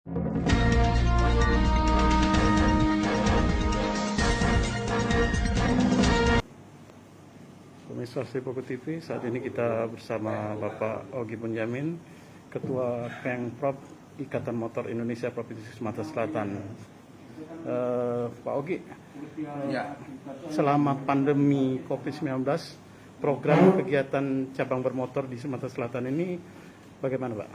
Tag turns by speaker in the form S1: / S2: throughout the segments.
S1: Pemirsa Sipoku TV, saat ini kita bersama Bapak Ogi Bonjamin, Ketua Pengprov Ikatan Motor Indonesia Provinsi Sumatera Selatan. Pak Ogi, selama pandemi COVID-19, program kegiatan cabang bermotor di Sumatera Selatan ini bagaimana, Pak?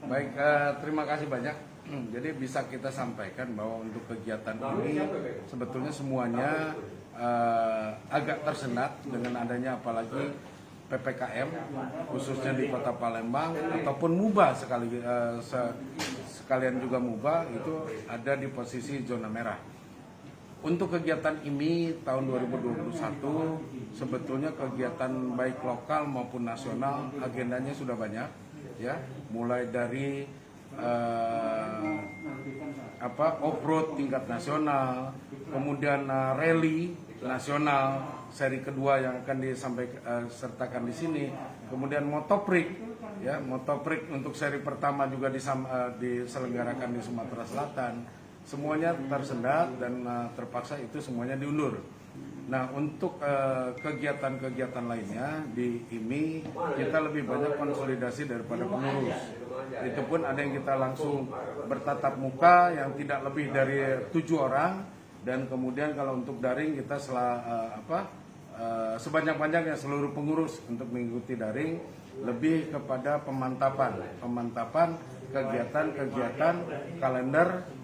S2: Baik, terima kasih banyak. Jadi bisa kita sampaikan bahwa untuk kegiatan ini sebetulnya semuanya agak tersendat dengan adanya apalagi PPKM khususnya di Kota Palembang ataupun MUBA sekalian juga MUBA itu ada di posisi zona merah. Untuk kegiatan ini tahun 2021 sebetulnya kegiatan baik lokal maupun nasional agendanya sudah banyak ya, mulai dari off-road tingkat nasional, kemudian rally nasional seri kedua yang akan sertakan di sini, kemudian motoprik ya, motoprik untuk seri pertama juga diselenggarakan di Sumatera Selatan. Semuanya tersendat dan terpaksa itu semuanya diundur. Nah, untuk kegiatan-kegiatan lainnya di IMI kita lebih banyak konsolidasi daripada pengurus. Itu pun ada yang kita langsung bertatap muka yang tidak lebih dari 7 orang, dan kemudian kalau untuk daring kita sebanyak-banyaknya seluruh pengurus untuk mengikuti daring, lebih kepada pemantapan kegiatan-kegiatan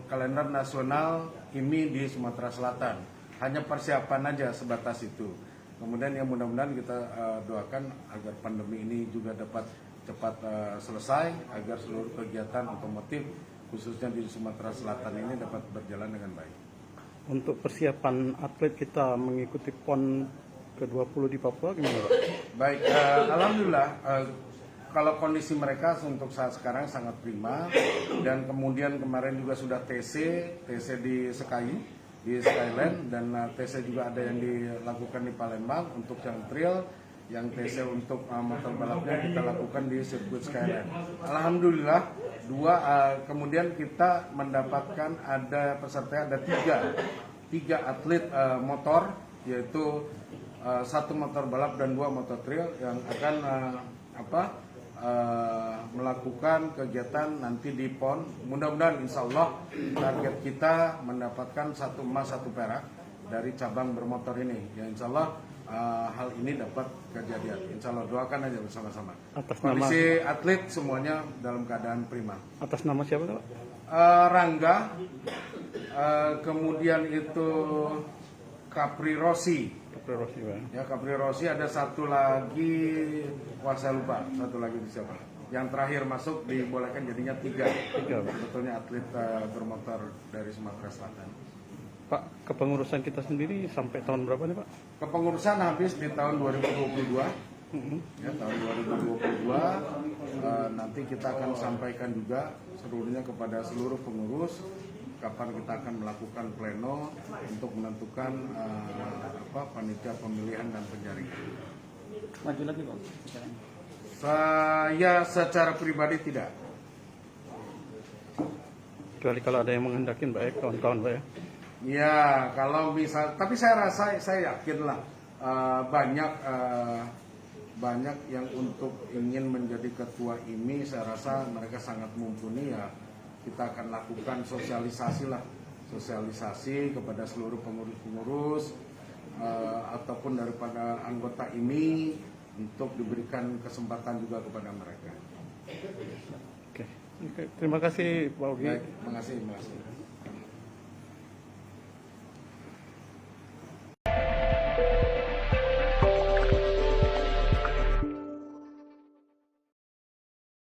S2: kalender nasional IMI di Sumatera Selatan. Hanya persiapan aja sebatas itu. Kemudian yang mudah-mudahan kita doakan agar pandemi ini juga dapat cepat selesai, agar seluruh kegiatan otomotif khususnya di Sumatera Selatan ini dapat berjalan dengan baik.
S1: Untuk persiapan atlet kita mengikuti PON ke-20 di Papua gimana, Pak?
S2: Baik, alhamdulillah kalau kondisi mereka untuk saat sekarang sangat prima, dan kemudian kemarin juga sudah TC di Skyland, dan TC juga ada yang dilakukan di Palembang untuk yang trail, yang TC untuk motor balapnya kita lakukan di sirkuit Skyland. Alhamdulillah kemudian kita mendapatkan ada peserta, ada tiga atlet motor, yaitu 1 motor balap dan 2 motor trail yang akan melakukan kegiatan nanti di PON. Mudah-mudahan insya Allah target kita mendapatkan 1 emas 1 perak dari cabang bermotor ini. Ya insya Allah hal ini dapat kejadian. Insya Allah doakan aja bersama-sama. Kondisi atlet semuanya dalam keadaan prima.
S1: Atas nama siapa, Pak?
S2: Rangga, kemudian itu Capri Rossi. Ya, Capri Rossi, ada satu lagi, saya lupa, satu lagi di siapa. Yang terakhir masuk dibolehkan jadinya 3 sebetulnya atlet bermotor dari Sumatera Selatan.
S1: Pak, kepengurusan kita sendiri sampai tahun berapa nih, Pak?
S2: Kepengurusan habis di tahun 2022. Ya, tahun 2022 nanti kita akan sampaikan juga seluruhnya kepada seluruh pengurus kapan kita akan melakukan pleno untuk menentukan panitia pemilihan dan penjaringan.
S1: Maju lagi, Pak?
S2: Saya secara pribadi tidak.
S1: Kecuali kalau ada yang menghendakin, Pak, ya, kawan-kawan, Pak, ya?
S2: Ya, kalau bisa, tapi saya yakin lah banyak yang untuk ingin menjadi ketua IMI, saya rasa mereka sangat mumpuni ya. Kita akan lakukan sosialisasi kepada seluruh pengurus-pengurus ataupun daripada anggota IMI untuk diberikan kesempatan juga kepada mereka.
S1: Oke. Terima kasih, Pak Ogi.
S2: Baik, terima kasih.